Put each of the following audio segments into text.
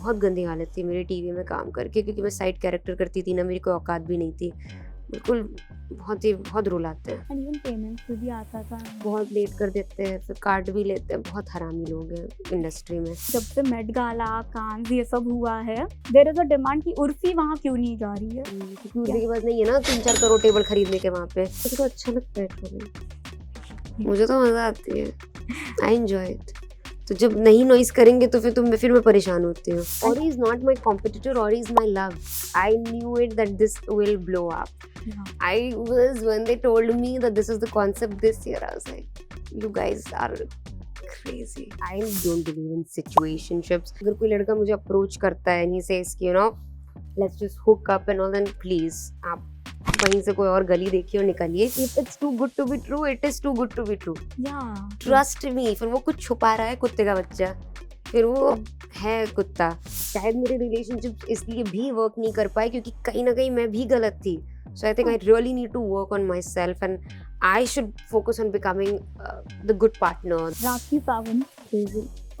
बहुत गंदी हालत थी मेरी टीवी में काम करके, क्योंकि मैं साइड कैरेक्टर करती थी ना, मेरी कोई औकात भी नहीं थी बिल्कुल। बहुत रूल आते हैं। एंड इवन पेमेंट भी आता था, बहुत लेट कर देते हैं, फिर काट भी लेते हैं। बहुत हरामी लोग हैं इंडस्ट्री में। जब से मेट गाला कांस ये सब हुआ है, देयर इज अ डिमांड कि उर्फी वहाँ क्यों नहीं जा रही है। क्योंकि उर्फी के पास नहीं है ना 3-4 करोड़ टेबल खरीदने के वहाँ पे। मुझे तो अच्छा लगता है करना, मुझे तो मजा आती है, आई एंजॉय इट। तो जब नहीं नॉइस करेंगे तो फिर मैं परेशान होती हूँ। Ori is not my competitor, Ori is my love. I knew it that this will blow up. When they told me that this is the concept this year, I was like, you guys are crazy. I don't believe in situationships. अगर कोई लड़का मुझे approach करता है and he says कि let's just hook up and all, then please आप वहीं से कोई और गली देखिए और निकलिए। If it's too good to be true, it is too good to be true. Trust me. फिर वो कुछ छुपा रहा है कुत्ते का बच्चा, फिर वो है कुत्ता। शायद मेरे रिलेशनशिप इसलिए भी वर्क नहीं कर पाए क्योंकि कहीं ना कहीं मैं भी गलत थी। So I think I really need to work on myself and I should focus on becoming the good partner. Rakhi Sawant,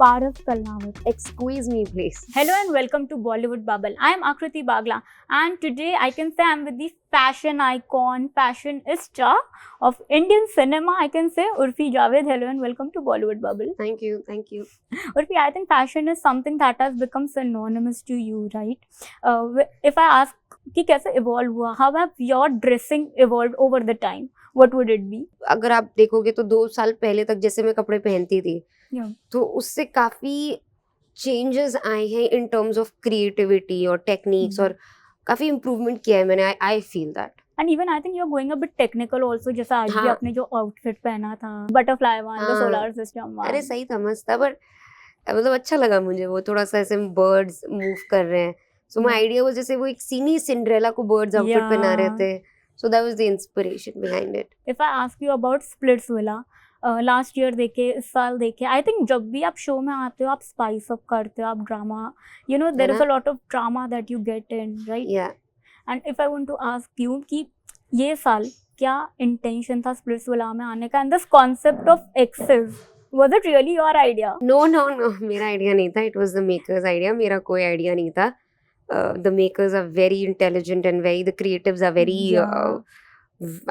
Paras Kalnawat. Excuse me, please. Hello and welcome to Bollywood Bubble. I am Akriti Bagla and today I can say I am with the fashion icon, fashionista of Indian cinema. I can say Urfi Javed. Hello and welcome to Bollywood Bubble. Thank you. Urfi, I think fashion is something that has become synonymous to you, right? If I ask कि कैसे evolve हुआ, how have your dressing evolved over the time? What would it be? अगर आप देखोगे तो 2 साल पहले तक जैसे मैं कपड़े पहनती थी, तो उससे काफी चेंजेस आए हैं इन टर्म्स ऑफ क्रिएटिविटी और टेक्निक्स, और काफी इम्प्रूवमेंट किया है मैंने। I feel that. And even I think you're going a bit technical also. जैसा आज भी आपने जो आउटफिट पहना था, butterfly one, the solar system one. अरे सही था, मस्त था, बट मतलब अच्छा लगा मुझे वो थोड़ा सा ऐसे बर्ड्स मूव कर रहे हैं। सो माय आइडिया वाज जैसे वो एक सीनी सिंड्रेला को बर्ड्स आउटफिट पहना रहे थे, so that was the inspiration behind it. If I ask you about Splitsvilla, last year देखे, इस साल देखे, आई थिंक जब भी आप शो में आते हो आप स्पाइस अप करते हो, आप drama, you know there is a lot of drama that you get in, right? Yeah and if I want to ask you कि ये साल क्या इंटेंशन था स्प्लिट्सविला में आने का, and this concept of access, was it really your idea? No, मेरा idea नहीं था, it was the makers idea. मेरा कोई आइडिया नहीं था। The makers are very intelligent and the creatives are very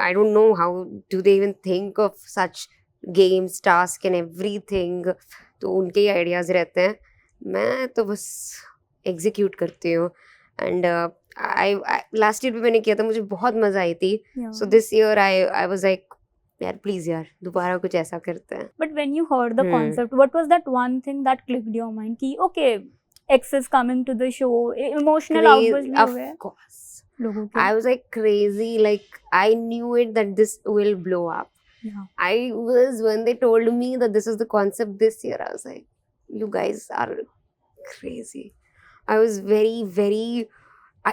I don't know how do they even think of such games, task and everything. तो उनके ही ideas रहते हैं, मैं तो बस एग्जीक्यूट करती हूँ। एंड आई लास्ट ईयर भी मैंने किया था, मुझे बहुत मजा आई थी। So this year I was like यार प्लीज यार दोबारा कुछ ऐसा करते हैं। But when you heard the concept, what was that one thing that clicked your mind कि okay, X is coming to the show, emotional outburst भी हुए? Of course. I was like crazy, like I knew it that this will blow up. When they told me that this is the concept this year, I was like, you guys are crazy. I was very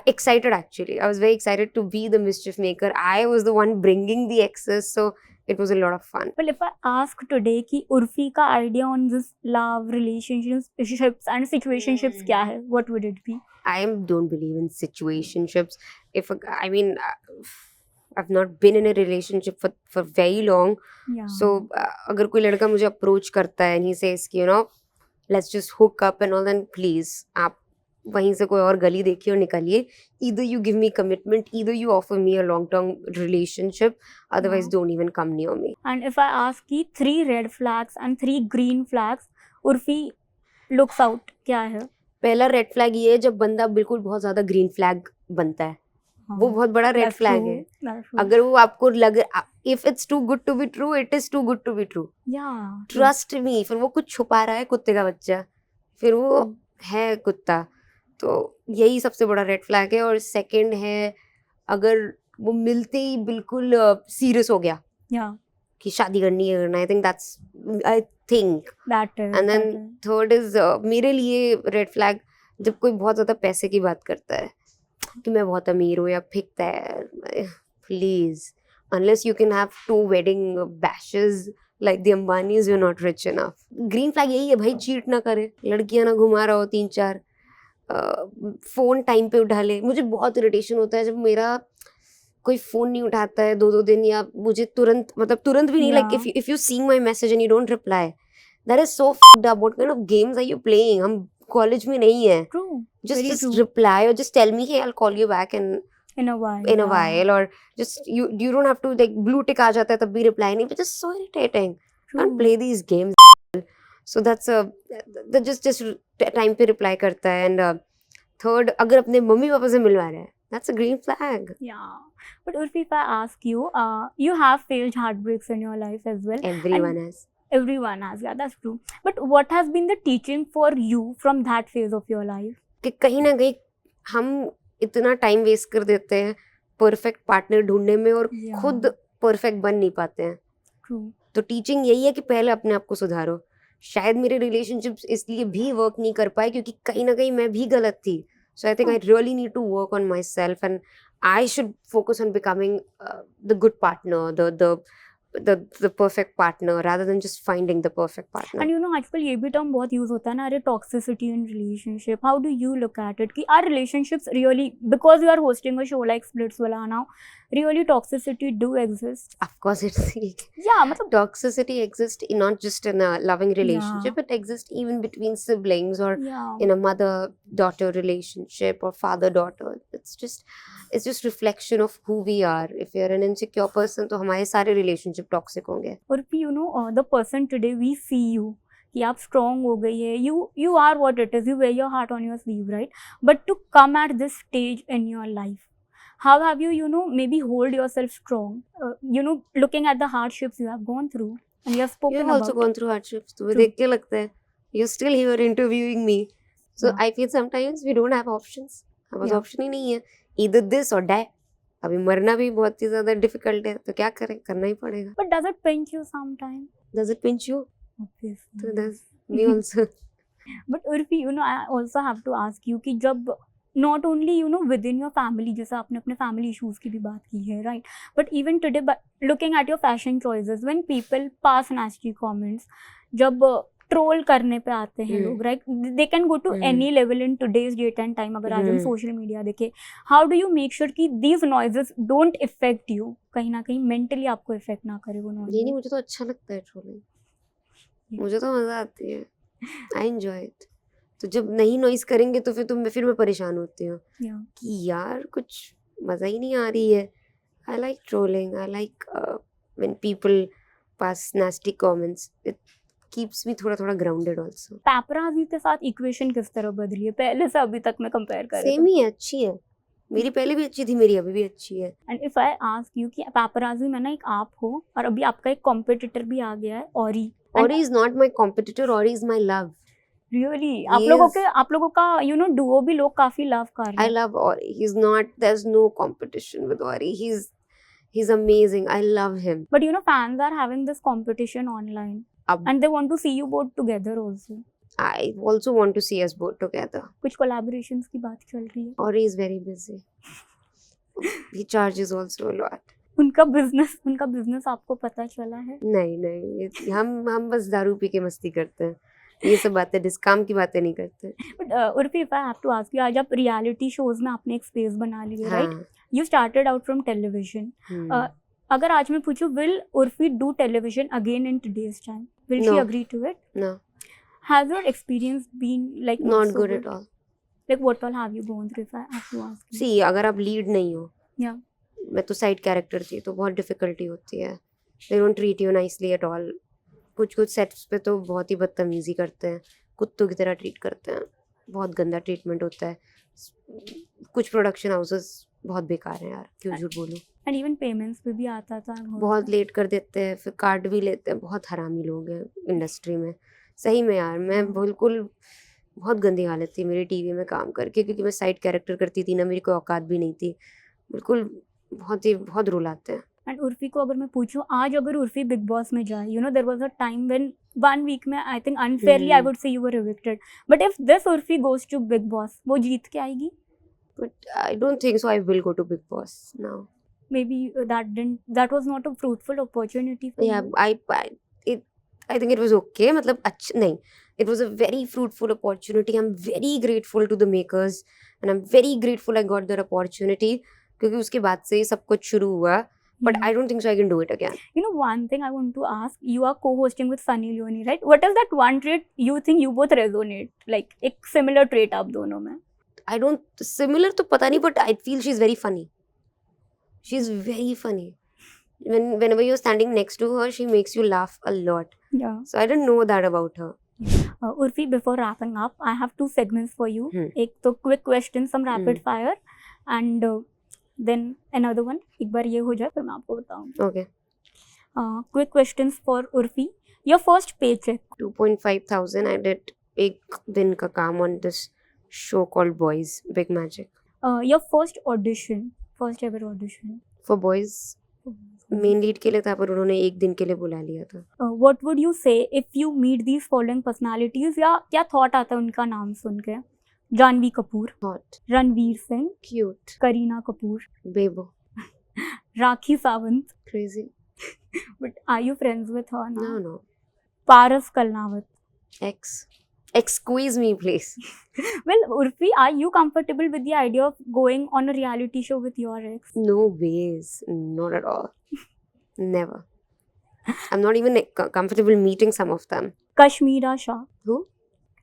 excited actually. I was very excited to be the mischief maker. I was the one bringing the excess, so it was a lot of fun. Well, if I ask today कि उर्फी का idea on this love, relationships and situationships क्या है, what would it be? I don't believe in situationships. I've not been in a relationship for very long. So अगर कोई लड़का मुझे approach करता है and he says कि let's just hook up and all, then please आप वहीं से कोई और गली देखिए और निकलिए। Either you give me commitment, either you offer me a long-term relationship, otherwise don't even come near me. And if I ask कि 3 red flags and 3 green flags Urfi looks out क्या है? पहला रेड फ्लैग ये है जब बंदा बिल्कुल बहुत ज्यादा ग्रीन फ्लैग बनता है, वो बहुत बड़ा रेड फ्लैग है। अगर वो आपको लगे if it's too good to be true, it is too good to be true. Trust me. फिर वो कुछ छुपा रहा है कुत्ते का बच्चा, फिर वो है कुत्ता। तो यही सबसे बड़ा रेड फ्लैग है। और सेकंड है अगर वो मिलते ही बिल्कुल सीरियस हो गया कि शादी करनी है, I think that's and then third is मेरे लिए रेड फ्लैग जब कोई बहुत ज्यादा पैसे की बात करता है कि मैं बहुत अमीर हूँ या फेंकता है। Please, unless you can have 2 wedding bashes like the Ambanis, you're not rich enough. Green flag यही है भाई, चीट ना करे, लड़कियां ना घुमा रहा हो 3-4, फोन टाइम पे उठा ले। मुझे बहुत इरिटेशन होता है जब मेरा कोई फोन नहीं उठाता है 2-2 दिन, या मुझे तुरंत भी नहीं, like if you seeing my message and you don't reply, that is so fucked up. What kind of games are you playing? हम कॉलेज में नहीं है. True. Just Very just true. reply or just tell me, hey, I'll call you back In a while. in a yeah. while, or just you don't have to like blue tick आ जाता है तब भी reply नहीं, but just so irritating. True. Can't play these games. So that's just time पे reply करता है. And third, अगर अपने मम्मी पापा से मिलवा रहा है, that's a green flag. Yeah. But Urfi, if I ask you, you have faced heartbreaks in your life as well. Everyone has. Everyone has, yeah, that's true. But what has been the teaching for you from that phase of your life? कि कहीं ना कहीं हम इतना time waste कर देते हैं perfect partner ढूंढने में और Yeah. खुद परफेक्ट बन नहीं पाते हैं. True. तो टीचिंग यही है कि पहले अपने आप को सुधारो. शायद मेरे रिलेशनशिप्स इसलिए भी वर्क नहीं कर पाए क्योंकि कहीं ना कहीं मैं भी गलत थी. So I think I really need to work on myself and I should focus on becoming the good partner, the perfect partner rather than just finding the perfect partner. And you know, आजकल ये भी term बहुत use होता है ना, अरे toxicity in relationship. How do you look at it कि are relationships really, because you are hosting a show like Splitsvilla now, really toxicity do exist? Of course it's या मतलब toxicity exists not just in a loving relationship, it exists even between siblings or या in a mother-daughter relationship or father-daughter. It's just reflection of who we are. If you're an insecure person, तो हमारे सारे relationship toxic होंगे. और फिर you know, the person today we see you कि आप strong हो गई है, you are what it is, you wear your heart on your sleeve, right? But to come at this stage in your life, how have you know, maybe hold yourself strong, you know, looking at the hardships you have gone through and you have spoken You've about. also gone through hardships. तुम्हें True. देख के लगता है you're still here interviewing me. So Yeah. I feel sometimes we don't have options. हमारे पास Yeah. option ही नहीं है. Either this or die. अभी मरना भी बहुत ही ज़्यादा difficult है, तो क्या करें, करना ही पड़ेगा. But does it pinch you sometime? Does it pinch you? Obviously. So does me also. But Urfi, you know, I also have to ask you कि जब not only you know within your family, जैसे आपने अपने family issues की भी बात की है, right? But even today, but looking at your fashion choices, when people pass nasty comments, जब ट्रोल करने पे आते हैं लोग, right, they can go to any level in today's date and time. अगर आज हम सोशल मीडिया देखें, how do you make sure कि these noises don't affect you, कहीं ना कहीं मेंटली आपको इफेक्ट ना करे वो ये नॉइज? नहीं, मुझे तो अच्छा लगता है ट्रोलिंग. मुझे तो मज़ा आती है. I enjoy it. तो जब नहीं नॉइस करेंगे तो फिर मैं परेशान होती हूँ कि यार कुछ मज़ा ही नहीं आ रही है. I like trolling. I like when people pass nasty comments. It keeps me थोड़ा ग्राउंडेड आल्सो. पैपराजी के साथ इक्वेशन किस तरह बदली है पहले से अभी तक में कंपेयर करें? सेम ही है, अच्छी है. मेरी पहले भी अच्छी थी, मेरी अभी भी अच्छी है. And if I ask you कि पैपराजी में ना एक आप हो और अभी आपका एक कॉम्पिटिटर भी आ गया है, ऑरी. Ori is not my competitor. Ori is my love. Really Yes. आप लोगों का यू नो डुओ भी लोग काफी लव कर रहे I हैं. love Ori. There's no competition with Ori. He's amazing. I love him. But you know, fans are having this competition online Ab- and they want to see you both together also. I also want to see us both together. कुछ collaborations की बात चल रही है. Ori is very busy. He charges also a lot. उनका business आपको पता चला है? नहीं, हम बस दारू पी के मस्ती करते हैं. ये सब बातें काम की बातें नहीं करते. But Urfi, if I have to ask you, आज आप रियलिटी शोज में आपने एक स्पेस बना ली है, राइट? हाँ. You started out from television. अगर आज मैं पूछूं, will Urfi do television again in today's time? Will she No. Agree to it? No, has your experience been like not good at all. Like what all have you gone through, if I have to ask you? See, अगर आप lead नहीं हो, Yeah. मैं तो side character थी, तो बहुत difficulty होती है. They don't treat you nicely at all. कुछ सेट्स पे तो बहुत ही बदतमीजी करते हैं, कुत्तों की तरह ट्रीट करते हैं. बहुत गंदा ट्रीटमेंट होता है. कुछ प्रोडक्शन हाउसेस बहुत बेकार हैं यार, क्यों झूठ बोलूं. And even payments पे भी आता था बहुत लेट कर देते हैं, फिर कार्ड भी लेते हैं. बहुत हरामी लोग हैं इंडस्ट्री में, सही में यार. मैं बिल्कुल बहुत गंदी हालत थी मेरी टीवी में काम करके, क्योंकि मैं साइड कैरेक्टर करती थी ना, मेरी कोई औकात भी नहीं थी. बिल्कुल बहुत रूल आते हैं. एंड उर्फी को अगर मैं पूछूं, आज अगर उर्फी बिग बॉस में जाए, you know there was a time when 1 week में I think unfairly I would say you were evicted, but if this Urfi goes to Bigg Boss, वो जीत के आएगी? But I don't think so. I will go to Big Boss now. Maybe that was not a fruitful opportunity for Yeah, you. I think it was okay. मतलब अच्छा नहीं. It was a very fruitful opportunity. I'm very grateful to the makers, and I'm very grateful I got that opportunity. क्योंकि उसके बाद से ही सब कुछ शुरू हुआ. but I don't think so I can do it again. You know, one thing I want to ask, you are co-hosting with Sunny Leone, right? What is that one trait you think you both resonate? Like, एक similar trait आप दोनों में. I don't, similar तो पता नहीं, but I feel she's very funny. She's very funny. Whenever you're standing next to her, she makes you laugh a lot. Yeah. So I didn't know that about her. Urfi, before wrapping up, I have two segments for you. एक तो quick questions, some rapid fire, and then another one. एक बार ये हो जाए फिर मैं आपको बताऊँ. Okay. Quick questions for Urfi. Your first paycheck. 2.5 thousand. I did एक दिन का काम on this show called Boys, Big Magic. Your first audition. First ever audition. For Boys, main lead के लिए था, पर उन्होंने एक दिन के लिए बुला लिया था. What would you say if you meet these following personalities? या क्या thought आता है उनका नाम सुन के? Janhvi Kapoor, Hot, Ranveer Singh, cute, Kareena Kapoor, Bebo, Rakhi Sawant. crazy. But are you friends with her now? No. Paras Kalnawat. Ex. Excuse me, please. Well, Urfi, are you comfortable with the idea of going on a reality show with your ex? No ways. Not at all. Never. I'm not even comfortable meeting some of them. Kashmira Shah. Who?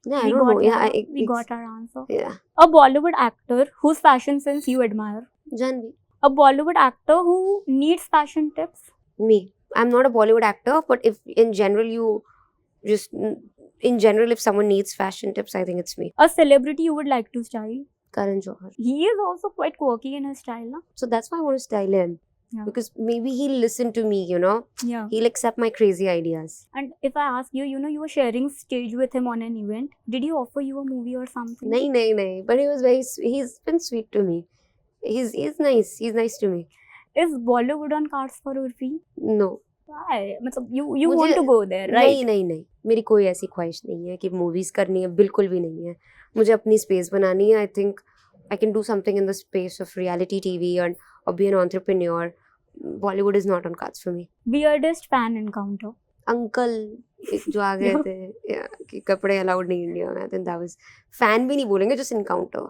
Yeah, I don't know. Yeah, we got our answer. Yeah. A Bollywood actor whose fashion sense you admire. Janvi. A Bollywood actor who needs fashion tips. Me. I'm not a Bollywood actor, but if in general if someone needs fashion tips, I think it's me. A celebrity you would like to style. Karan Johar. He is also quite quirky in his style, na? So that's why I want to style him. Yeah. Because maybe he'll listen to me, you know. Yeah. He'll accept my crazy ideas. And if I ask you, you know, you were sharing stage with him on an event. Did he offer you a movie or something? No. But he was he's been sweet to me. He's nice. He's nice to me. Is Bollywood on cards for Urfi? No. Why? You want to go there, right? नहीं. मेरी कोई ऐसी ख्वाहिश नहीं है कि movies करनी है, बिल्कुल भी नहीं है. मुझे अपनी स्पेस बनानी है. I think I can do something in the space of reality TV or be an entrepreneur. Bollywood is not on cards for me. Weirdest fan encounter. Uncle जो आ गए थे कि कपड़े अलाउड नहीं इंडिया में. I think that was fan भी नहीं बोलेंगे, just encounter.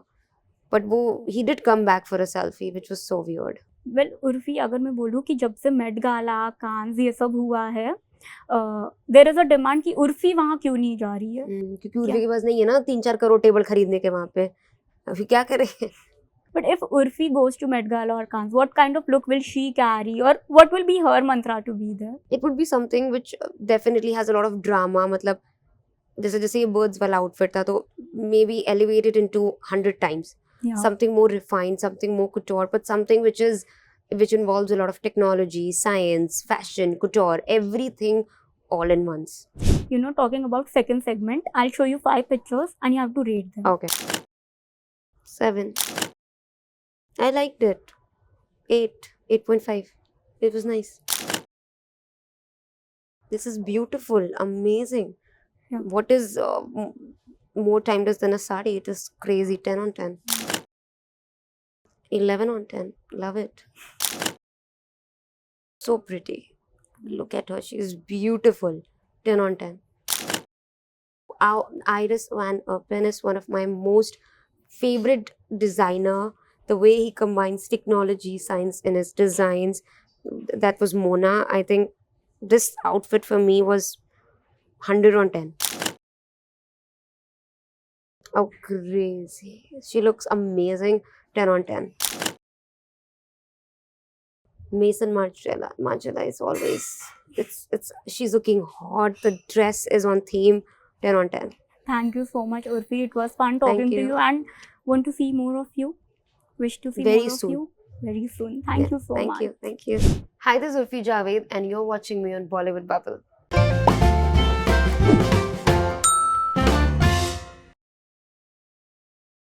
But वो he did come back for a selfie, which was so weird. Well, Urfi, अगर मैं बोलूँ कि जब से मेट गाला, कांस ये सब हुआ है, देयर इज अ डिमांड कि उर्फी वहाँ क्यों नहीं जा रही है? क्योंकि उर्फी के पास नहीं है ना 3-4 करोड़ टेबल खरीदने के वहाँ पे. अभी क्या करें? But if Urfi goes to Met Gala or Cannes, what kind of look will she carry, or what will be her mantra to be there? It would be something which definitely has a lot of drama. मतलब जैसे ये birds वाला outfit था, तो maybe elevate it into 100 times. Yeah. Something more refined, something more couture, but something which involves a lot of technology, science, fashion, couture, everything all in once. You know, talking about second segment, I'll show you 5 pictures and you have to rate them. Okay. 7. I liked it. 8. 8.5. It was nice. This is beautiful, amazing. Yeah. What is more timeless than a sari? It is crazy. 10 on 10. 11 on 10. Love it. So pretty. Look at her. She is beautiful. 10 on 10. Iris Van Herpen is one of my most favorite designer. The way he combines technology, science in his designs. That was Mona. I think this outfit for me was 100 on 10. Oh, crazy. She looks amazing. 10 on 10. Mason Margiela is always, she's looking hot. The dress is on theme. 10 on 10. Thank you so much, Urfi. It was fun talking to you and want to see more of you. Wish to see Very more soon. of you very soon. Thank you so much. Thank you. Hi, this is Urfi Javed and you're watching me on Bollywood Bubble.